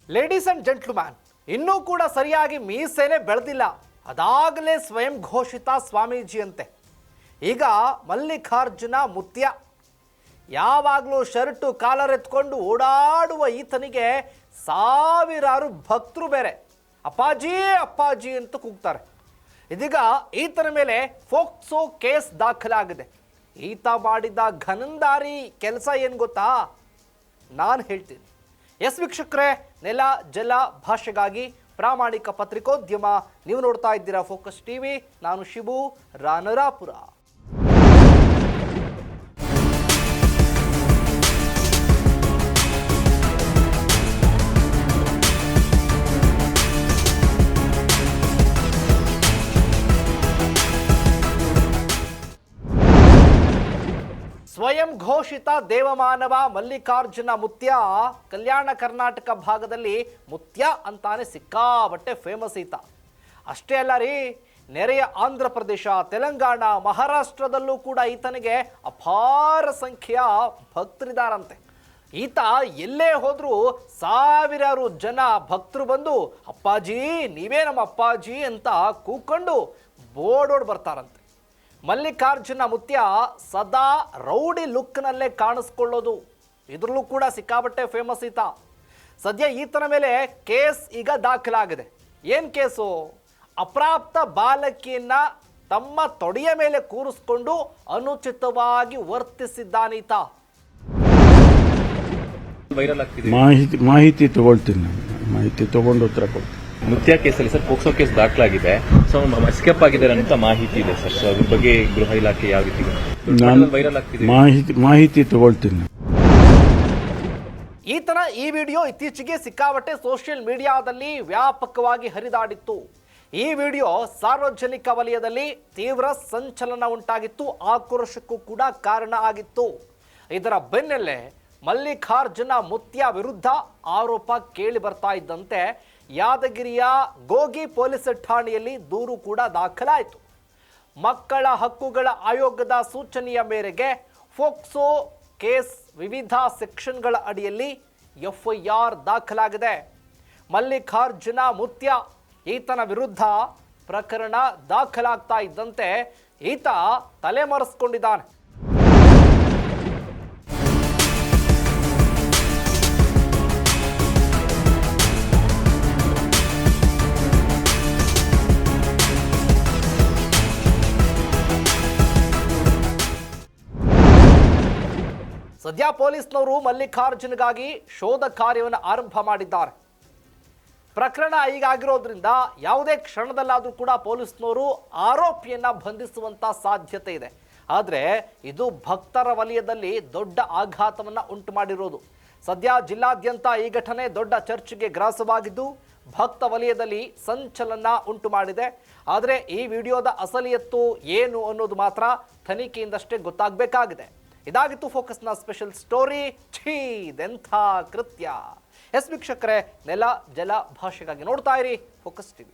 Ladies and gentleman, ಇನ್ನೂ ಕೂಡ ಸರಿಯಾಗಿ ಮೀಸೆನೆ ಬೆಳೆದಿಲ್ಲ, ಅದಾಗಲೇ ಸ್ವಯಂ ಘೋಷಿತ ಸ್ವಾಮೀಜಿಯಂತೆ. ಈಗ ಮಲ್ಲಿಕಾರ್ಜುನ ಮುತ್ಯ ಯಾವಾಗಲೂ ಶರ್ಟು ಕಾಲರ್ ಎತ್ಕೊಂಡು ಓಡಾಡುವ ಈತನಿಗೆ ಸಾವಿರಾರು ಭಕ್ತರು ಬೇರೆ ಅಪ್ಪಾಜಿ ಅಪ್ಪಾಜಿ ಅಂತ ಕೂಗ್ತಾರೆ. ಇದೀಗ ಈತನ ಮೇಲೆ ಫೋಕ್ಸೋ ಕೇಸ್ ದಾಖಲಾಗಿದೆ. ಈತ ಮಾಡಿದ ಘನಂದಾರಿ ಕೆಲಸ ಏನು ಗೊತ್ತಾ? ನಾನು ಹೇಳ್ತೀನಿ. ಎಸ್ ವೀಕ್ಷಕರೇ, ನೆಲ ಜಲ ಭಾಷೆಗಾಗಿ ಪ್ರಾಮಾಣಿಕ ಪತ್ರಿಕೋದ್ಯಮ. ನೀವು ನೋಡ್ತಾ ಇದ್ದೀರಾ ಫೋಕಸ್ ಟಿವಿ. ನಾನು ಶಿಬು ರಾನರಾಪುರ. ಸ್ವಯಂ ಘೋಷಿತ ದೇವಮಾನವ ಮಲ್ಲಿಕಾರ್ಜುನ ಮುತ್ಯ ಕಲ್ಯಾಣ ಕರ್ನಾಟಕ ಭಾಗದಲ್ಲಿ ಮುತ್ಯ ಅಂತಾನೆ ಸಿಕ್ಕಾಬಟ್ಟೆ ಫೇಮಸ್ ಈತ. ಅಷ್ಟೇ ಅಲ್ಲ ರೀ, ನೆರೆಯ ಆಂಧ್ರ ಪ್ರದೇಶ, ತೆಲಂಗಾಣ, ಮಹಾರಾಷ್ಟ್ರದಲ್ಲೂ ಕೂಡ ಈತನಿಗೆ ಅಪಾರ ಸಂಖ್ಯೆಯ ಭಕ್ತರಿದ್ದಾರಂತೆ. ಈತ ಎಲ್ಲೇ ಹೋದರೂ ಸಾವಿರಾರು ಜನ ಭಕ್ತರು ಬಂದು ಅಪ್ಪಾಜಿ ನೀವೇ ನಮ್ಮ ಅಪ್ಪಾಜಿ ಅಂತ ಕೂಕೊಂಡು ಬೋರ್ಡೋಡ್ ಬರ್ತಾರಂತೆ. ಮಲ್ಲಿಕಾರ್ಜುನ ಮುತ್ಯ ಸದಾ ರೌಡಿ ಲುಕ್ನಲ್ಲೇ ಕಾಣಿಸ್ಕೊಳ್ಳೋದು, ಇದರಲ್ಲೂ ಕೂಡ ಸಿಕ್ಕಾಬಟ್ಟೆ ಫೇಮಸ್ ಈತ. ಸದ್ಯ ಈತನ ಮೇಲೆ ಕೇಸ್ ಈಗ ದಾಖಲಾಗಿದೆ. ಏನು ಕೇಸು? ಅಪ್ರಾಪ್ತ ಬಾಲಕಿಯನ್ನ ತಮ್ಮ ತೊಡೆಯ ಮೇಲೆ ಕೂರಿಸ್ಕೊಂಡು ಅನುಚಿತವಾಗಿ ವರ್ತಿಸಿದ್ದಾನೀತ. ಮಾಹಿತಿ ತಗೊಳ್ತೀನಿ, ಮಾಹಿತಿ ತಗೊಂಡು ಉತ್ತರ ಕೊಡ್ತೀನಿ. ಮುತ್ಯ ಕೇಸಲ್ಲಿ ಸರ್ ಪೋಕ್ಸೋ ಕೇಸ್ ದಾಖಲಾಗಿದೆ. ಸೊ ಎಸ್ಕೇಪ್ ಆಗಿದ್ದಾರೆ ಅಂತ ಮಾಹಿತಿ ಇದೆ ಸರ್. ಸೊ ಅದ್ರ ಬಗ್ಗೆ ಗೃಹ ಇಲಾಖೆ ಯಾವ ರೀತಿ ವೈರಲ್ ಆಗ್ತಿದೆ? ಮಾಹಿತಿ ತಗೊಳ್ತೀನಿ. ಈತನ ಈ ವಿಡಿಯೋ ಇತ್ತೀಚೆಗೆ ಸಿಕ್ಕಾಬಟ್ಟೆ ಸೋಷಿಯಲ್ ಮೀಡಿಯಾದಲ್ಲಿ ವ್ಯಾಪಕವಾಗಿ ಹರಿದಾಡಿತ್ತು. ಈ ವಿಡಿಯೋ ಸಾರ್ವಜನಿಕ ವಲಯದಲ್ಲಿ ತೀವ್ರ ಸಂಚಲನ ಉಂಟಾಗಿತ್ತು, ಆಕ್ರೋಶಕ್ಕೂ ಕೂಡ ಕಾರಣ ಆಗಿತ್ತು. ಇದರ ಬೆನ್ನಲ್ಲೇ ಮಲ್ಲಿಕಾರ್ಜುನ ಮುತ್ಯ ವಿರುದ್ಧ ಆರೋಪ ಕೇಳಿ ಬರ್ತಾ ಇದ್ದಂತೆ ಯಾದಗಿರಿಯ ಗೋಗಿ ಪೊಲೀಸ್ ಠಾಣೆಯಲ್ಲಿ ದೂರು ಕೂಡ ದಾಖಲಾಯಿತು. ಮಕ್ಕಳ ಹಕ್ಕುಗಳ ಆಯೋಗದ ಸೂಚನೆಯ ಮೇರೆಗೆ ಫೋಕ್ಸೋ ಕೇಸ್ ವಿವಿಧ ಸೆಕ್ಷನ್ಗಳ ಅಡಿಯಲ್ಲಿ ಎಫ್ಐಆರ್ ದಾಖಲಾಗಿದೆ. ಮಲ್ಲಿಕಾರ್ಜುನ ಮುತ್ಯ ಈತನ ವಿರುದ್ಧ ಪ್ರಕರಣ ದಾಖಲಾಗ್ತಾ ಇದ್ದಂತೆ ಈತ ತಲೆಮರೆಸಿಕೊಂಡಿದ್ದಾನೆ. ಸದ್ಯ ಪೊಲೀಸ್ನವರು ಮಲ್ಲಿಕಾರ್ಜುನ್ಗಾಗಿ ಶೋಧ ಕಾರ್ಯವನ್ನು ಆರಂಭ ಮಾಡಿದ್ದಾರೆ. ಪ್ರಕರಣ ಈಗಾಗಿರೋದ್ರಿಂದ ಯಾವುದೇ ಕ್ಷಣದಲ್ಲಾದರೂ ಕೂಡ ಪೊಲೀಸ್ನವರು ಆರೋಪಿಯನ್ನ ಬಂಧಿಸುವಂತ ಸಾಧ್ಯತೆ ಇದೆ. ಆದರೆ ಇದು ಭಕ್ತರ ವಲಯದಲ್ಲಿ ದೊಡ್ಡ ಆಘಾತವನ್ನ ಉಂಟು ಮಾಡಿರೋದು. ಸದ್ಯ ಜಿಲ್ಲಾದ್ಯಂತ ಈ ಘಟನೆ ದೊಡ್ಡ ಚರ್ಚೆಗೆ ಗ್ರಾಸವಾಗಿದ್ದು ಭಕ್ತ ವಲಯದಲ್ಲಿ ಸಂಚಲನ ಉಂಟು ಮಾಡಿದೆ. ಆದರೆ ಈ ವಿಡಿಯೋದ ಅಸಲಿಯತ್ತು ಏನು ಅನ್ನೋದು ಮಾತ್ರ ತನಿಖೆಯಿಂದಷ್ಟೇ ಗೊತ್ತಾಗಬೇಕಾಗಿದೆ. ಇದಾಗಿತ್ತು ಫೋಕಸ್ನ ಸ್ಪೆಷಲ್ ಸ್ಟೋರಿ. ಇದೆಂಥ ಕೃತ್ಯ. ಎಸ್ ವೀಕ್ಷಕರೇ, ನೆಲ ಜಲ ಭಾಷೆಗಾಗಿ ನೋಡ್ತಾ ಇರಿ ಫೋಕಸ್ ಟಿವಿ.